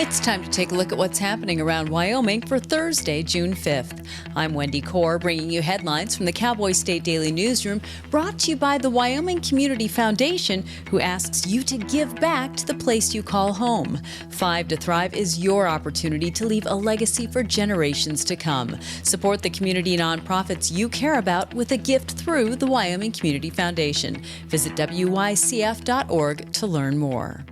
It's time to take a look at what's happening around Wyoming for Thursday, June 5th. I'm Wendy Corr, bringing you headlines from the Cowboy State Daily newsroom, brought to you by the Wyoming Community Foundation, who asks you to give back to the place you call home. 5 to Thrive is your opportunity to leave a legacy for generations to come. Support the community nonprofits you care about with a gift through the Wyoming Community Foundation. Visit wycf.org to learn more.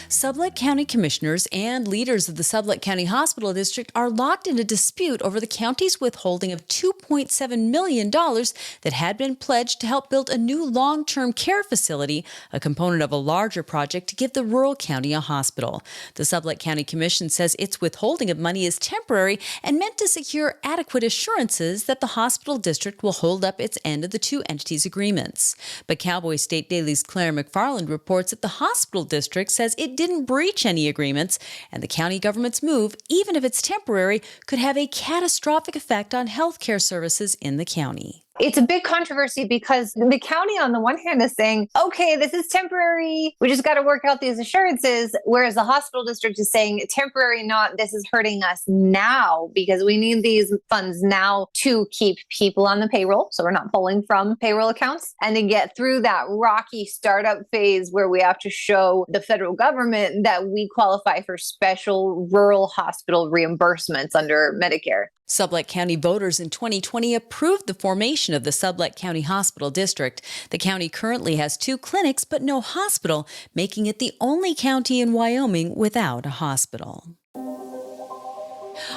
Sublet County commissioners and leaders of the Sublet County Hospital District are locked in a dispute over the county's withholding of $2.7 million that had been pledged to help build a new long-term care facility, a component of a larger project to give the rural county a hospital. The Sublet County Commission says its withholding of money is temporary and meant to secure adequate assurances that the hospital district will hold up its end of the two entities' agreements. But Cowboy State Daily's Claire McFarland reports that the hospital district says it didn't breach any agreements, and the county government's move, even if it's temporary, could have a catastrophic effect on health care services in the county. It's a big controversy because the county on the one hand is saying, okay, this is temporary. We just got to work out these assurances. Whereas the hospital district is saying temporary, not this is hurting us now because we need these funds now to keep people on the payroll. So we're not pulling from payroll accounts and to get through that rocky startup phase where we have to show the federal government that we qualify for special rural hospital reimbursements under Medicare. Sublet County voters in 2020 approved the formation of the Sublet County Hospital District. The county currently has 2 clinics but no hospital, making it the only county in Wyoming without a hospital.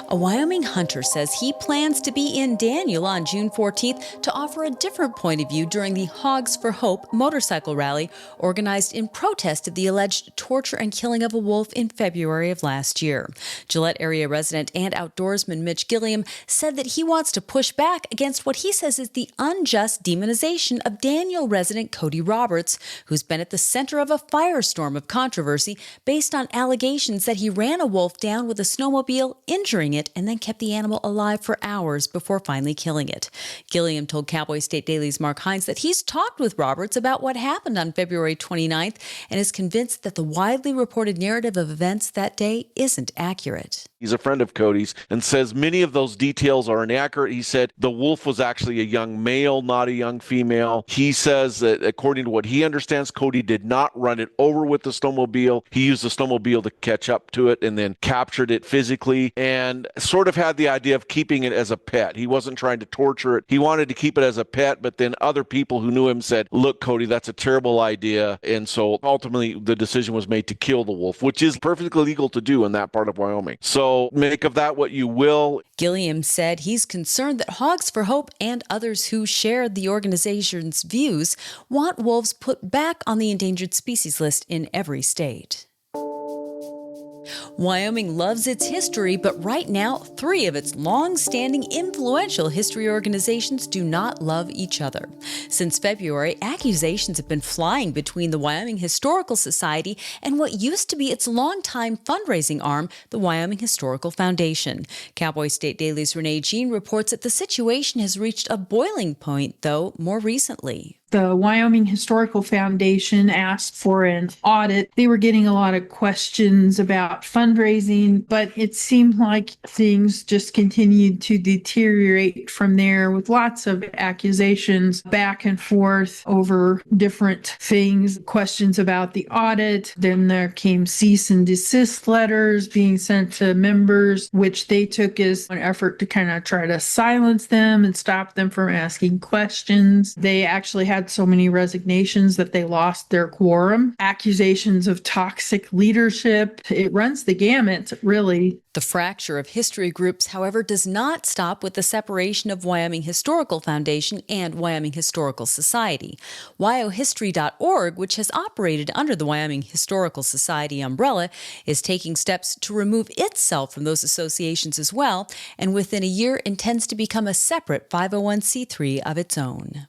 A Wyoming hunter says he plans to be in Daniel on June 14th to offer a different point of view during the Hogs for Hope motorcycle rally organized in protest of the alleged torture and killing of a wolf in February of last year. Gillette area resident and outdoorsman Mitch Gilliam said that he wants to push back against what he says is the unjust demonization of Daniel resident Cody Roberts, who's been at the center of a firestorm of controversy based on allegations that he ran a wolf down with a snowmobile, injuring it, and then kept the animal alive for hours before finally killing it. Gilliam told Cowboy State Daily's Mark Hines that he's talked with Roberts about what happened on February 29th and is convinced that the widely reported narrative of events that day isn't accurate. He's a friend of Cody's and says many of those details are inaccurate. He said the wolf was actually a young male, not a young female. He says that according to what he understands, Cody did not run it over with the snowmobile. He used the snowmobile to catch up to it and then captured it physically and sort of had the idea of keeping it as a pet. He wasn't trying to torture it. He wanted to keep it as a pet, but then other people who knew him said, look, Cody, that's a terrible idea. And so ultimately the decision was made to kill the wolf, which is perfectly legal to do in that part of Wyoming. So make of that what you will. Gilliam said he's concerned that Hogs for Hope and others who share the organization's views want wolves put back on the endangered species list in every state. Wyoming loves its history, but right now, 3 of its long-standing influential history organizations do not love each other. Since February, accusations have been flying between the Wyoming Historical Society and what used to be its longtime fundraising arm, the Wyoming Historical Foundation. Cowboy State Daily's Renee Jean reports that the situation has reached a boiling point, though, more recently. The Wyoming Historical Foundation asked for an audit. They were getting a lot of questions about fundraising, but it seemed like things just continued to deteriorate from there with lots of accusations back and forth over different things, questions about the audit. Then there came cease and desist letters being sent to members, which they took as an effort to kind of try to silence them and stop them from asking questions. They actually had so many resignations that they lost their quorum. Accusations of toxic leadership. It runs the gamut, really. The fracture of history groups, however, does not stop with the separation of Wyoming Historical Foundation and Wyoming Historical Society. WyoHistory.org, which has operated under the Wyoming Historical Society umbrella, is taking steps to remove itself from those associations as well, and within a year intends to become a separate 501c3 of its own.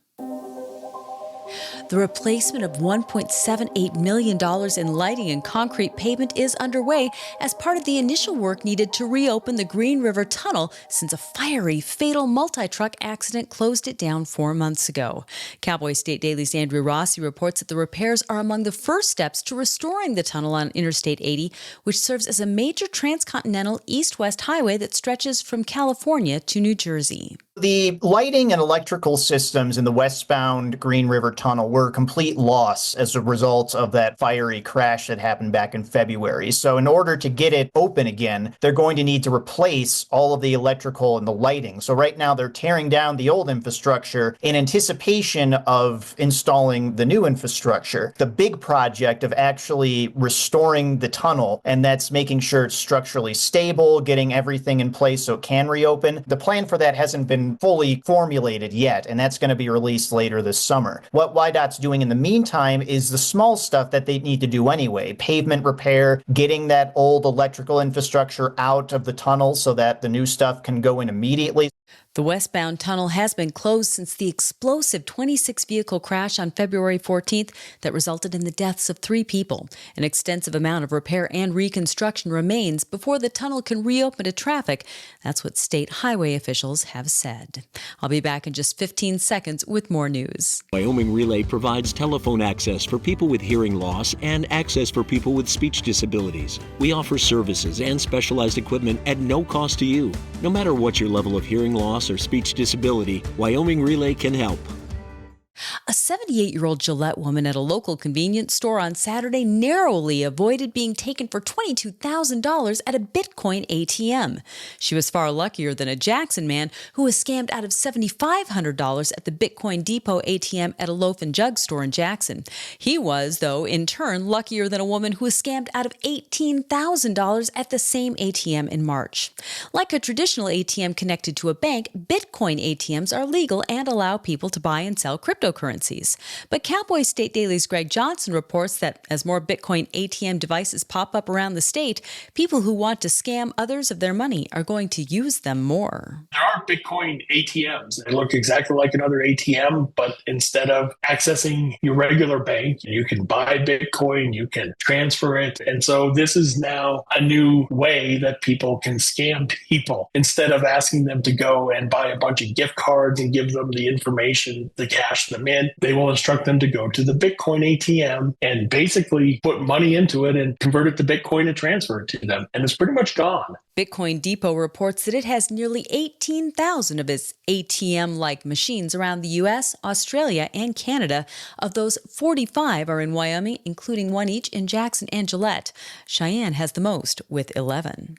The replacement of $1.78 million in lighting and concrete pavement is underway as part of the initial work needed to reopen the Green River Tunnel since a fiery, fatal multi-truck accident closed it down 4 months ago. Cowboy State Daily's Andrew Rossi reports that the repairs are among the first steps to restoring the tunnel on Interstate 80, which serves as a major transcontinental east-west highway that stretches from California to New Jersey. The lighting and electrical systems in the westbound Green River Tunnel were a complete loss as a result of that fiery crash that happened back in February. So in order to get it open again, they're going to need to replace all of the electrical and the lighting. So right now they're tearing down the old infrastructure in anticipation of installing the new infrastructure. The big project of actually restoring the tunnel, and that's making sure it's structurally stable, getting everything in place so it can reopen. The plan for that hasn't been fully formulated yet, and that's going to be released later this summer. What WYDOT's doing in the meantime is the small stuff that they need to do anyway. Pavement repair, getting that old electrical infrastructure out of the tunnel so that the new stuff can go in immediately. The westbound tunnel has been closed since the explosive 26-vehicle crash on February 14th that resulted in the deaths of 3 people. An extensive amount of repair and reconstruction remains before the tunnel can reopen to traffic. That's what state highway officials have said. I'll be back in just 15 seconds with more news. Wyoming Relay provides telephone access for people with hearing loss and access for people with speech disabilities. We offer services and specialized equipment at no cost to you. No matter what your level of hearing loss or speech disability, Wyoming Relay can help. A 78-year-old Gillette woman at a local convenience store on Saturday narrowly avoided being taken for $22,000 at a Bitcoin ATM. She was far luckier than a Jackson man who was scammed out of $7,500 at the Bitcoin Depot ATM at a loaf and jug store in Jackson. He was, though, in turn, luckier than a woman who was scammed out of $18,000 at the same ATM in March. Like a traditional ATM connected to a bank, Bitcoin ATMs are legal and allow people to buy and sell cryptocurrencies. But Cowboy State Daily's Greg Johnson reports that as more Bitcoin ATM devices pop up around the state, people who want to scam others of their money are going to use them more. There are Bitcoin ATMs. They look exactly like another ATM, but instead of accessing your regular bank, you can buy Bitcoin, you can transfer it. And so this is now a new way that people can scam people. Instead of asking them to go and buy a bunch of gift cards and give them the information, the cash, them in, they will instruct them to go to the Bitcoin ATM and basically put money into it and convert it to Bitcoin and transfer it to them. And it's pretty much gone. Bitcoin Depot reports that it has nearly 18,000 of its ATM-like machines around the U.S., Australia, and Canada. Of those, 45 are in Wyoming, including one each in Jackson and Gillette. Cheyenne has the most, with 11.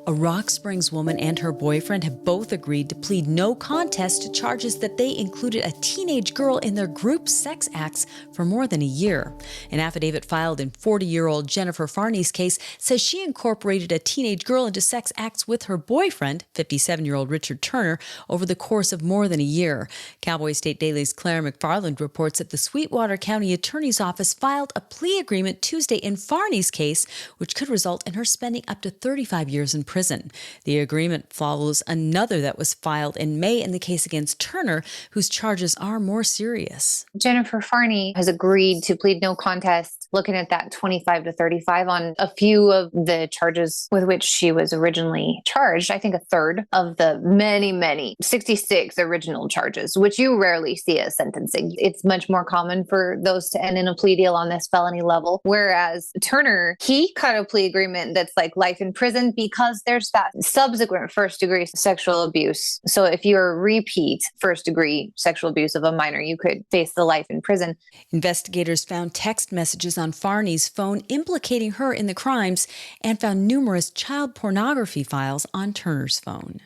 A Rock Springs woman and her boyfriend have both agreed to plead no contest to charges that they included a teenage girl in their group sex acts for more than a year. An affidavit filed in 40-year-old Jennifer Farney's case says she incorporated a teenage girl into sex acts with her boyfriend, 57-year-old Richard Turner, over the course of more than a year. Cowboy State Daily's Claire McFarland reports that the Sweetwater County Attorney's Office filed a plea agreement Tuesday in Farney's case, which could result in her spending up to 35 years in prison. The agreement follows another that was filed in May in the case against Turner, whose charges are more serious. Jennifer Farney has agreed to plead no contest, looking at that 25 to 35 on a few of the charges with which she was originally charged. I think a third of the many 66 original charges, which you rarely see as sentencing. It's much more common for those to end in a plea deal on this felony level. Whereas Turner, he cut a plea agreement that's like life in prison because there's that subsequent first-degree sexual abuse. So if you're a repeat first-degree sexual abuse of a minor, you could face the life in prison. Investigators found text messages on Farney's phone implicating her in the crimes and found numerous child pornography files on Turner's phone.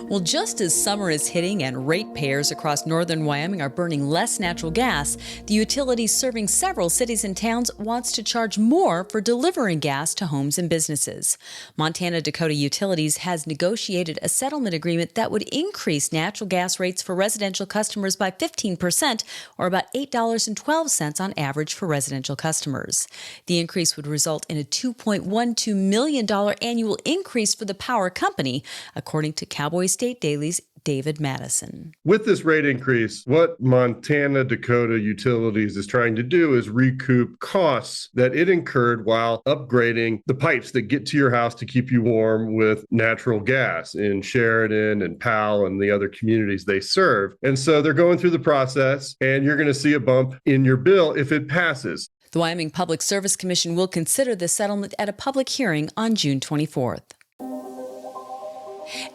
Well, just as summer is hitting and ratepayers across northern Wyoming are burning less natural gas, the utility serving several cities and towns wants to charge more for delivering gas to homes and businesses. Montana Dakota Utilities has negotiated a settlement agreement that would increase natural gas rates for residential customers by 15%, or about $8.12 on average for residential customers. The increase would result in a $2.12 million annual increase for the power company, according to Cowboy State Daily's David Madison. With this rate increase, what Montana Dakota Utilities is trying to do is recoup costs that it incurred while upgrading the pipes that get to your house to keep you warm with natural gas in Sheridan and Powell and the other communities they serve. And so they're going through the process, and you're going to see a bump in your bill if it passes. The Wyoming Public Service Commission will consider the settlement at a public hearing on June 24th.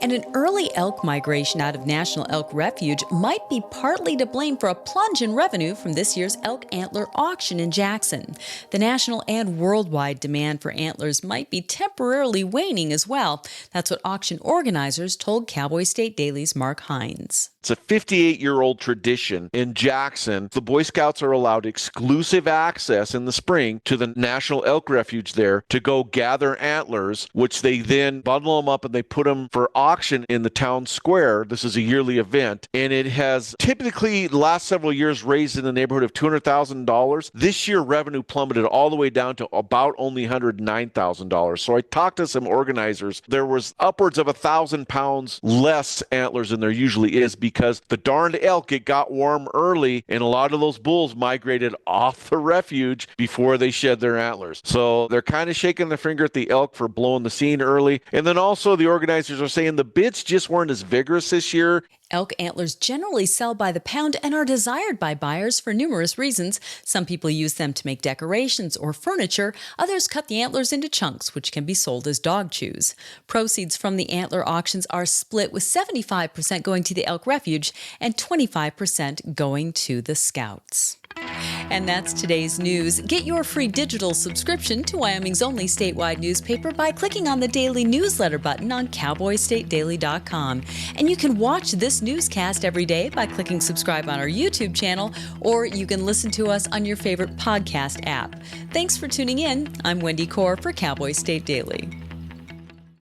And an early elk migration out of National Elk Refuge might be partly to blame for a plunge in revenue from this year's elk antler auction in Jackson. The national and worldwide demand for antlers might be temporarily waning as well. That's what auction organizers told Cowboy State Daily's Mark Hines. It's a 58-year-old tradition in Jackson. The Boy Scouts are allowed exclusive access in the spring to the National Elk Refuge there to go gather antlers, which they then bundle them up and they put them for auction in the town square. This is a yearly event, and it has typically the last several years raised in the neighborhood of $200,000. This year, revenue plummeted all the way down to about only $109,000. So I talked to some organizers. There was upwards of 1,000 pounds less antlers than there usually is because the darned elk, it got warm early, and a lot of those bulls migrated off the refuge before they shed their antlers. So they're kind of shaking their finger at the elk for blowing the scene early. And then also the organizers are saying the bids just weren't as vigorous this year. Elk antlers generally sell by the pound and are desired by buyers for numerous reasons. Some people use them to make decorations or furniture. Others cut the antlers into chunks, which can be sold as dog chews. Proceeds from the antler auctions are split, with 75% going to the Elk Refuge and 25% going to the Scouts. And that's today's news. Get your free digital subscription to Wyoming's only statewide newspaper by clicking on the daily newsletter button on cowboystatedaily.com. And you can watch this newscast every day by clicking subscribe on our YouTube channel, or you can listen to us on your favorite podcast app. Thanks for tuning in. I'm Wendy Corr for Cowboy State Daily.